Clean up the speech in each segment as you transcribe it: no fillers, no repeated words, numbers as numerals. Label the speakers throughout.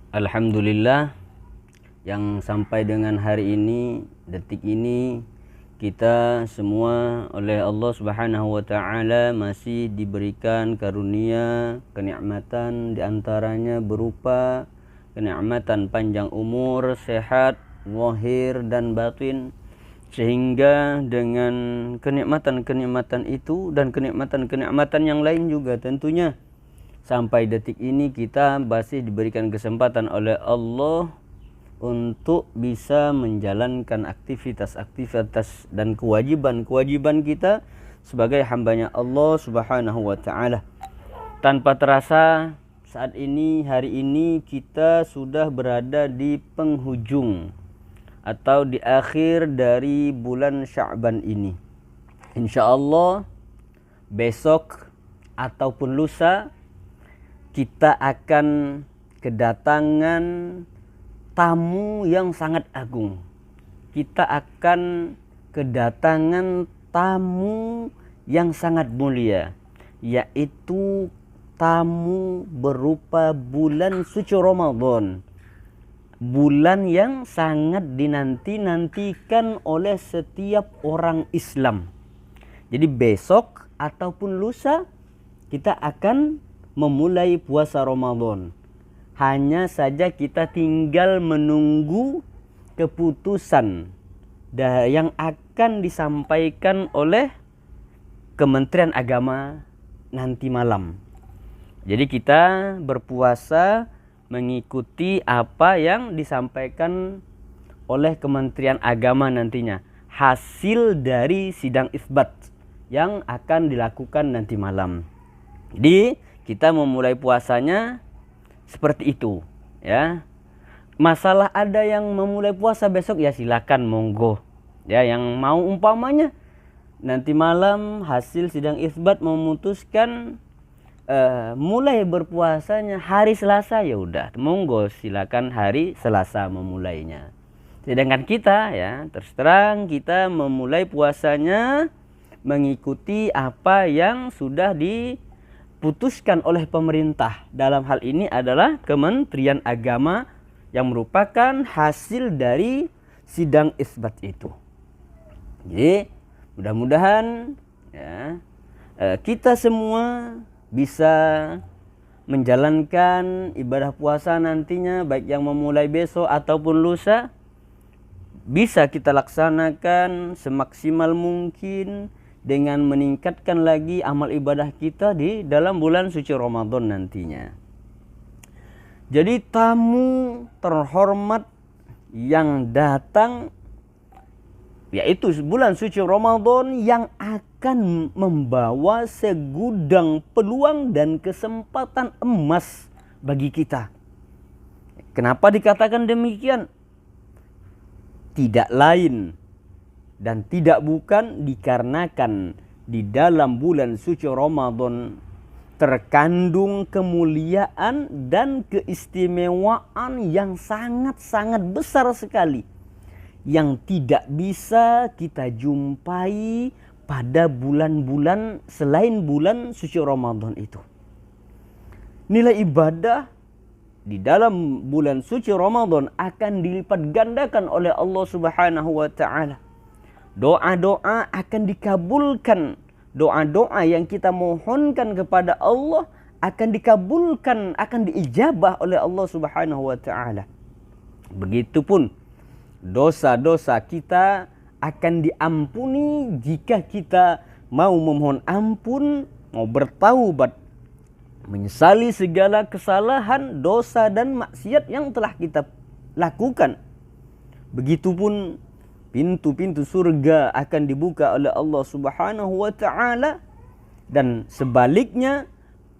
Speaker 1: Alhamdulillah, yang sampai dengan hari ini, detik ini, kita semua oleh Allah Subhanahu wa taala masih diberikan karunia, kenikmatan, di antaranya berupa kenikmatan panjang umur, sehat, zahir dan batin, sehingga dengan kenikmatan-kenikmatan itu dan kenikmatan-kenikmatan yang lain juga tentunya sampai detik ini kita masih diberikan kesempatan oleh Allah untuk bisa menjalankan aktivitas-aktivitas dan kewajiban-kewajiban kita sebagai hambanya Allah Subhanahu wa taala. Tanpa terasa saat ini, hari ini kita sudah berada di penghujung atau di akhir dari bulan Sya'ban ini. Insyaallah besok ataupun lusa kita akan kedatangan tamu yang sangat agung. Kita akan kedatangan tamu yang sangat mulia, yaitu tamu berupa bulan suci Ramadan. Bulan yang sangat dinanti-nantikan oleh setiap orang Islam. Jadi besok ataupun lusa kita akan memulai puasa Ramadan. Hanya saja kita tinggal menunggu keputusan yang akan disampaikan oleh Kementerian Agama nanti malam. Jadi kita berpuasa mengikuti apa yang disampaikan oleh Kementerian Agama nantinya. Hasil dari sidang isbat yang akan dilakukan nanti malam. Jadi kita memulai puasanya seperti itu, ya. Masalah ada yang memulai puasa besok, ya silakan, monggo. Ya, yang mau umpamanya nanti malam hasil sidang isbat memutuskan mulai berpuasanya hari Selasa, ya udah, monggo silakan hari Selasa memulainya. Sedangkan kita, ya, terus terang kita memulai puasanya mengikuti apa yang sudah diputuskan oleh pemerintah. Dalam hal ini adalah Kementerian Agama yang merupakan hasil dari sidang isbat itu. Jadi mudah-mudahan, ya, kita semua bisa menjalankan ibadah puasa nantinya, baik yang memulai besok ataupun lusa, bisa kita laksanakan semaksimal mungkin dengan meningkatkan lagi amal ibadah kita di dalam bulan suci Ramadan nantinya. Jadi tamu terhormat yang datang, yaitu bulan suci Ramadan yang akan membawa segudang peluang dan kesempatan emas bagi kita. Kenapa dikatakan demikian? Tidak lain dan tidak bukan dikarenakan di dalam bulan suci Ramadan terkandung kemuliaan dan keistimewaan yang sangat-sangat besar sekali, yang tidak bisa kita jumpai pada bulan-bulan selain bulan suci Ramadan itu. Nilai ibadah di dalam bulan suci Ramadan akan dilipat gandakan oleh Allah Subhanahu wa taala. Doa-doa akan dikabulkan. Doa-doa yang kita mohonkan kepada Allah akan dikabulkan, akan diijabah oleh Allah Subhanahu wa taala. Begitupun dosa-dosa kita akan diampuni jika kita mau memohon ampun, mau bertaubat, menyesali segala kesalahan, dosa dan maksiat yang telah kita lakukan. Begitupun pintu-pintu surga akan dibuka oleh Allah Subhanahu wa taala, dan sebaliknya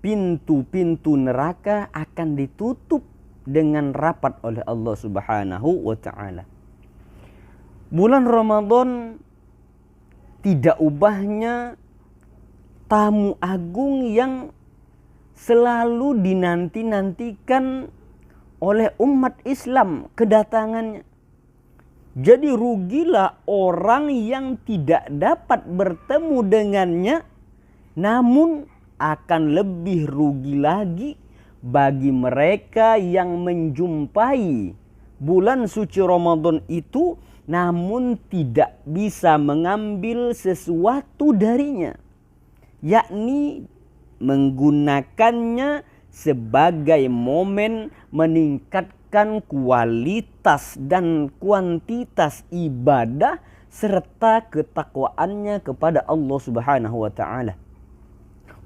Speaker 1: pintu-pintu neraka akan ditutup dengan rapat oleh Allah Subhanahu wa taala. Bulan Ramadan tidak ubahnya tamu agung yang selalu dinanti-nantikan oleh umat Islam kedatangannya. Jadi rugilah orang yang tidak dapat bertemu dengannya, namun akan lebih rugi lagi bagi mereka yang menjumpai bulan suci Ramadan itu namun tidak bisa mengambil sesuatu darinya, yakni menggunakannya sebagai momen meningkatkan kualitas dan kuantitas ibadah serta ketakwaannya kepada Allah Subhanahu wa taala.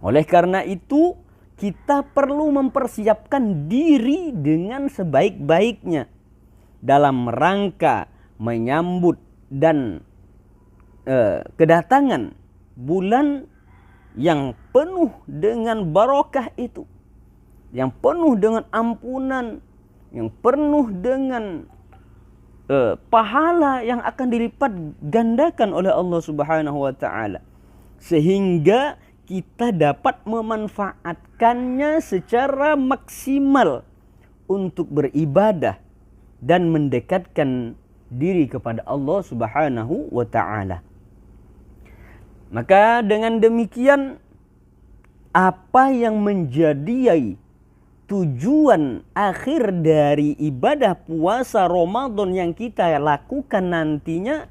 Speaker 1: Oleh karena itu, kita perlu mempersiapkan diri dengan sebaik-baiknya dalam rangka menyambut dan kedatangan bulan yang penuh dengan barokah itu, yang penuh dengan ampunan, yang penuh dengan pahala yang akan dilipat gandakan oleh Allah Subhanahu wa taala, sehingga kita dapat memanfaatkannya secara maksimal untuk beribadah dan mendekatkan diri kepada Allah Subhanahu wa taala. Maka dengan demikian, apa yang menjadi tujuan akhir dari ibadah puasa Ramadan yang kita lakukan nantinya,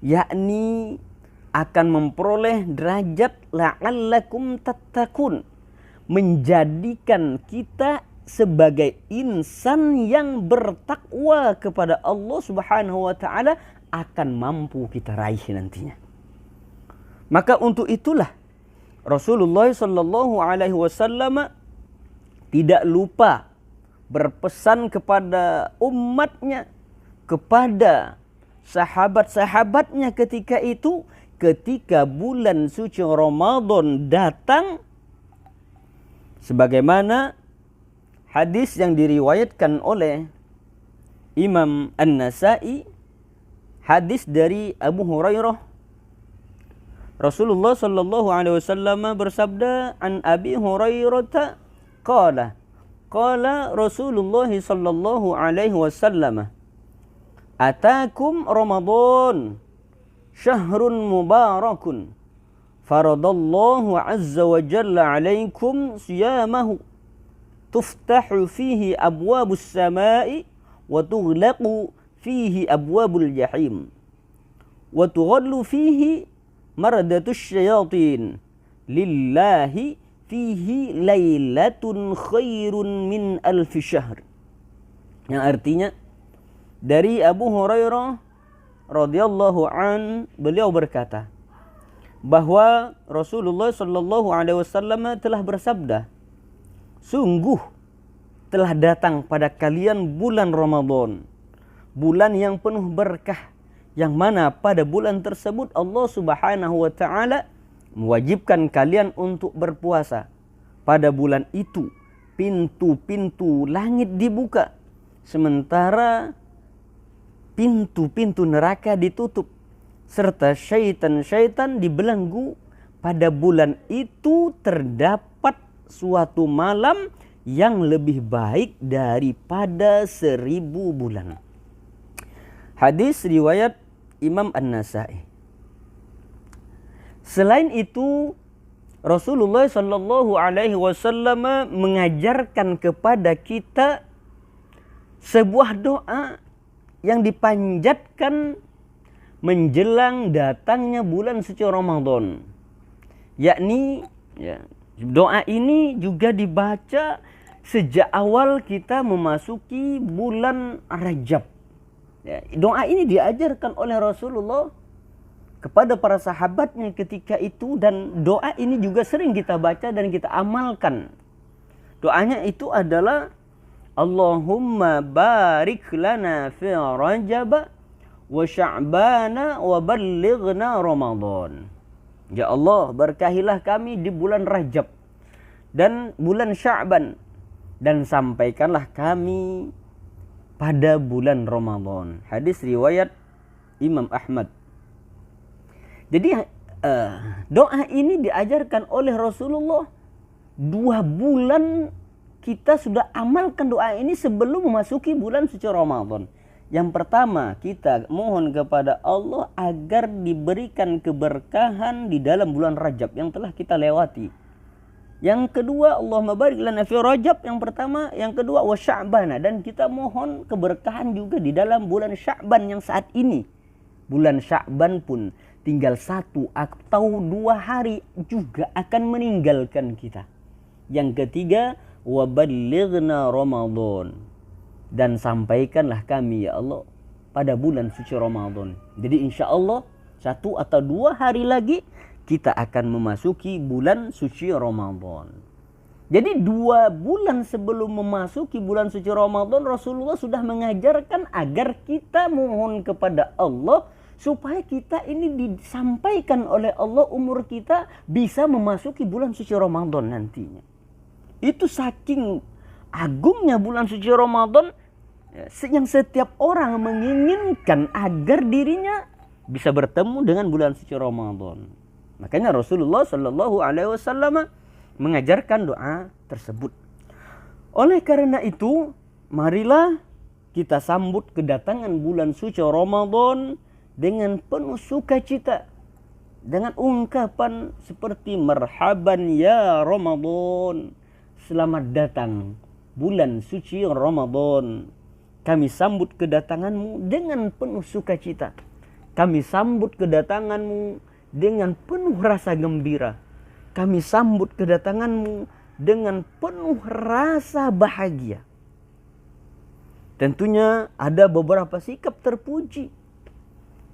Speaker 1: yakni akan memperoleh derajat la'allakum tattaqun, menjadikan kita sebagai insan yang bertakwa kepada Allah Subhanahu wa taala akan mampu kita raih nantinya. Maka untuk itulah Rasulullah sallallahu alaihi wasallam tidak lupa berpesan kepada umatnya, kepada sahabat-sahabatnya ketika itu, ketika bulan suci Ramadan datang, sebagaimana hadis yang diriwayatkan oleh Imam An-Nasa'i, hadis dari Abu Hurairah, Rasulullah sallallahu alaihi wasallam bersabda, an Abi Hurairah qala Rasulullah sallallahu alaihi wasallam, atakum Ramadan syahrun mubarakun faradallahu azza wa jalla alaikum siyamahu tuftahu fihi abwabus samai wa tughlaqu fihi abwabul jahim wa tughallu fihi maradatus syayatin lillahi fihi lailatun khairun min alfi syahr. Yang artinya, dari Abu Hurairah radhiyallahu an, beliau berkata bahwa Rasulullah sallallahu alaihi wasallam telah bersabda, sungguh telah datang pada kalian bulan Ramadan, bulan yang penuh berkah, yang mana pada bulan tersebut Allah Subhanahu wa taala mewajibkan kalian untuk berpuasa. Pada bulan itu pintu-pintu langit dibuka, sementara pintu-pintu neraka ditutup, serta syaitan-syaitan dibelenggu. Pada bulan itu terdapat suatu malam yang lebih baik daripada 1000 bulan. Hadis riwayat Imam An-Nasa'i. Selain itu, Rasulullah sallallahu alaihi wasallam mengajarkan kepada kita sebuah doa yang dipanjatkan menjelang datangnya bulan suci Ramadan, yakni doa ini juga dibaca sejak awal kita memasuki bulan Rajab. Doa ini diajarkan oleh Rasulullah kepada para sahabatnya ketika itu, dan doa ini juga sering kita baca dan kita amalkan. Doanya itu adalah Allahumma barik lana fi Rajab wa Sya'bana wa ballighna Ramadan. Ya Allah, berkahilah kami di bulan Rajab dan bulan Sya'ban, dan sampaikanlah kami pada bulan Ramadan. Hadis riwayat Imam Ahmad. Jadi doa ini diajarkan oleh Rasulullah 2 bulan kita sudah amalkan doa ini sebelum memasuki bulan suci Ramadan. Yang pertama, kita mohon kepada Allah agar diberikan keberkahan di dalam bulan Rajab yang telah kita lewati. Yang kedua, Allahumma barik lana fi Rajab, yang pertama. Yang kedua, wa Sya'bana, dan kita mohon keberkahan juga di dalam bulan Sya'ban yang saat ini. Bulan Sya'ban pun tinggal 1 atau 2 hari juga akan meninggalkan kita. Yang ketiga, wa ballighna Ramadan, dan sampaikanlah kami ya Allah pada bulan suci Ramadan. Jadi insya Allah 1 atau 2 hari lagi kita akan memasuki bulan suci Ramadan. Jadi 2 bulan sebelum memasuki bulan suci Ramadan, Rasulullah sudah mengajarkan agar kita mohon kepada Allah supaya kita ini disampaikan oleh Allah, umur kita bisa memasuki bulan suci Ramadan nantinya. Itu saking agungnya bulan suci Ramadan yang setiap orang menginginkan agar dirinya bisa bertemu dengan bulan suci Ramadan. Makanya Rasulullah Shallallahu Alaihi Wasallam mengajarkan doa tersebut. Oleh karena itu, marilah kita sambut kedatangan bulan suci Ramadan dengan penuh sukacita, dengan ungkapan seperti marhaban ya Ramadan, selamat datang bulan suci Ramadan. Kami sambut kedatanganmu dengan penuh sukacita. Kami sambut kedatanganmu dengan penuh rasa gembira. Kami sambut kedatanganmu dengan penuh rasa bahagia. Tentunya ada beberapa sikap terpuji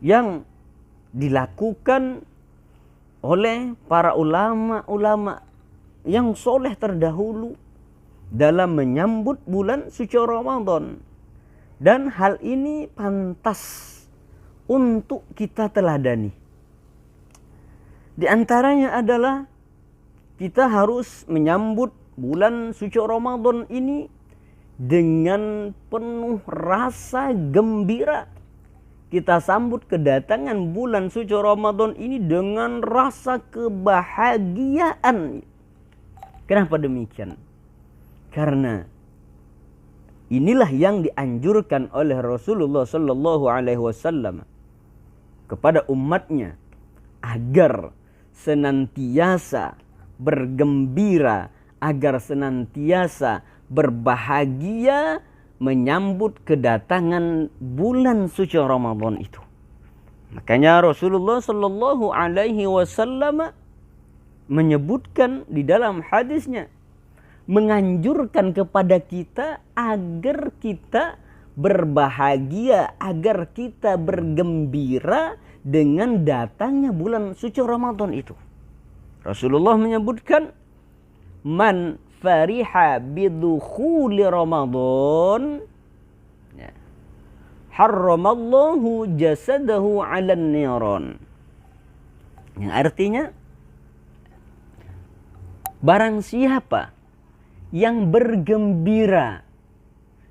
Speaker 1: yang dilakukan oleh para ulama-ulama yang soleh terdahulu dalam menyambut bulan suci Ramadan. Dan hal ini pantas untuk kita teladani. Di antaranya adalah kita harus menyambut bulan suci Ramadan ini dengan penuh rasa gembira. Kita sambut kedatangan bulan suci Ramadan ini dengan rasa kebahagiaan. Kenapa demikian? Karena inilah yang dianjurkan oleh Rasulullah Sallallahu Alaihi Wasallam kepada umatnya agar senantiasa bergembira, agar senantiasa berbahagia menyambut kedatangan bulan suci Ramadan itu. Makanya Rasulullah Sallallahu Alaihi Wasallam menyebutkan di dalam hadisnya, menganjurkan kepada kita agar kita berbahagia, agar kita bergembira dengan datangnya bulan suci Ramadan itu. Rasulullah menyebutkan, man fariha bidukhuli Ramadan harramallahu jasadahu 'alan niran. Yang artinya, barang siapa yang bergembira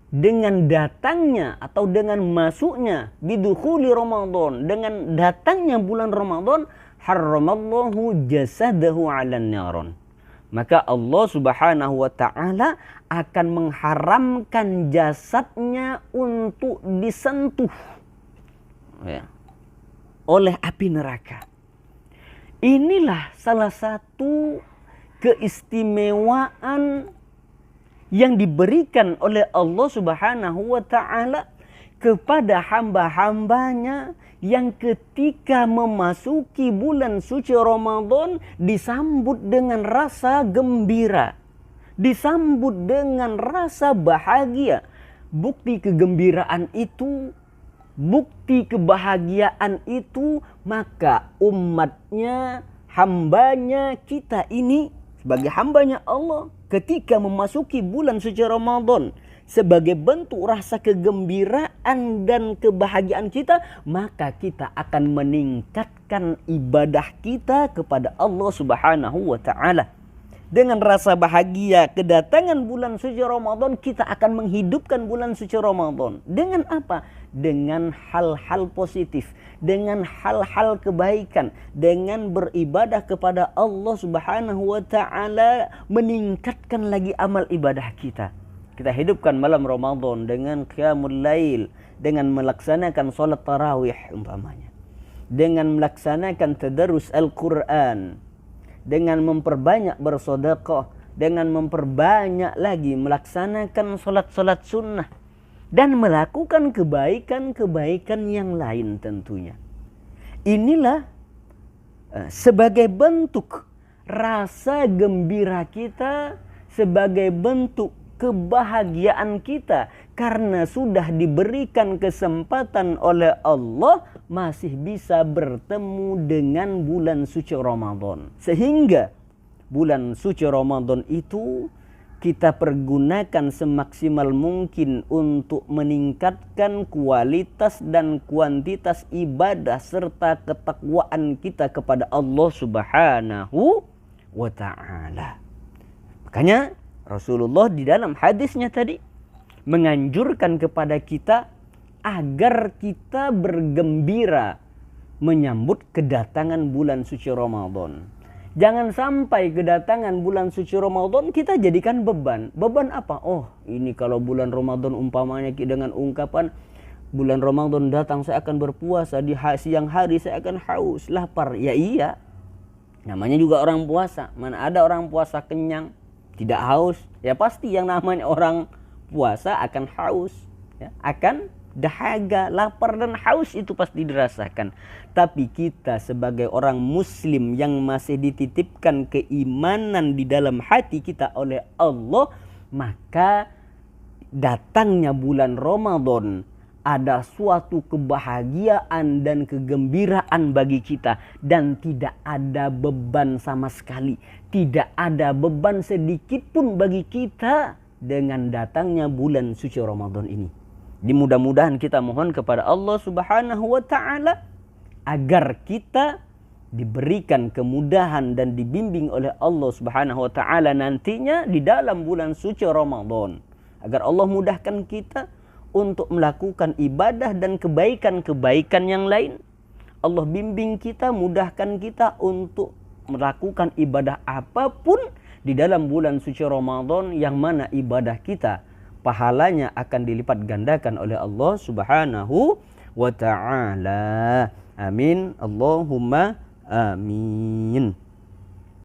Speaker 1: dengan datangnya atau dengan masuknya bidukhuli Ramadan, dengan datangnya bulan Ramadan, harramallahu jasadahu 'alan niran, maka Allah Subhanahu wa taala akan mengharamkan jasadnya untuk disentuh oleh api neraka. Inilah salah satu keistimewaan yang diberikan oleh Allah Subhanahu wa taala kepada hamba-hambanya yang ketika memasuki bulan suci Ramadan disambut dengan rasa gembira, disambut dengan rasa bahagia. Bukti kegembiraan itu, bukti kebahagiaan itu, maka umatnya, hambanya kita ini sebagai hambanya Allah ketika memasuki bulan suci Ramadan, sebagai bentuk rasa kegembiraan dan kebahagiaan kita, maka kita akan meningkatkan ibadah kita kepada Allah Subhanahu wa taala. Dengan rasa bahagia kedatangan bulan suci Ramadan, kita akan menghidupkan bulan suci Ramadan. Dengan apa? Dengan hal-hal positif, dengan hal-hal kebaikan, dengan beribadah kepada Allah Subhanahu wa taala, meningkatkan lagi amal ibadah kita. Kita hidupkan malam Ramadan dengan qiyamul lail, dengan melaksanakan salat tarawih umpamanya, dengan melaksanakan tadarus Al-Quran, dengan memperbanyak bersedekah, dengan memperbanyak lagi melaksanakan salat-salat sunnah dan melakukan kebaikan-kebaikan yang lain tentunya. Inilah sebagai bentuk rasa gembira kita, sebagai bentuk kebahagiaan kita karena sudah diberikan kesempatan oleh Allah masih bisa bertemu dengan bulan suci Ramadan. Sehingga bulan suci Ramadan itu kita pergunakan semaksimal mungkin untuk meningkatkan kualitas dan kuantitas ibadah serta ketakwaan kita kepada Allah Subhanahu wa ta'ala. Makanya Rasulullah di dalam hadisnya tadi menganjurkan kepada kita agar kita bergembira menyambut kedatangan bulan suci Ramadan. Jangan sampai kedatangan bulan suci Ramadan kita jadikan beban. Beban apa? Oh, ini kalau bulan Ramadan umpamanya dengan ungkapan bulan Ramadan datang saya akan berpuasa, di siang hari saya akan haus, lapar. Ya iya, namanya juga orang puasa. Mana ada orang puasa kenyang, tidak haus? Ya pasti yang namanya orang puasa akan haus, ya, akan dahaga, lapar dan haus itu pasti dirasakan. Tapi kita sebagai orang muslim yang masih dititipkan keimanan di dalam hati kita oleh Allah, maka datangnya bulan Ramadan ada suatu kebahagiaan dan kegembiraan bagi kita dan tidak ada beban sama sekali. Tidak ada beban sedikit pun bagi kita dengan datangnya bulan suci Ramadan ini. Mudah-mudahan kita mohon kepada Allah Subhanahu wa ta'ala agar kita diberikan kemudahan dan dibimbing oleh Allah Subhanahu wa ta'ala nantinya di dalam bulan suci Ramadan. Agar Allah mudahkan kita untuk melakukan ibadah dan kebaikan-kebaikan yang lain. Allah bimbing kita, mudahkan kita untuk melakukan ibadah apapun di dalam bulan suci Ramadan, yang mana ibadah kita pahalanya akan dilipat gandakan oleh Allah Subhanahu wa ta'ala. Amin. Allahumma amin.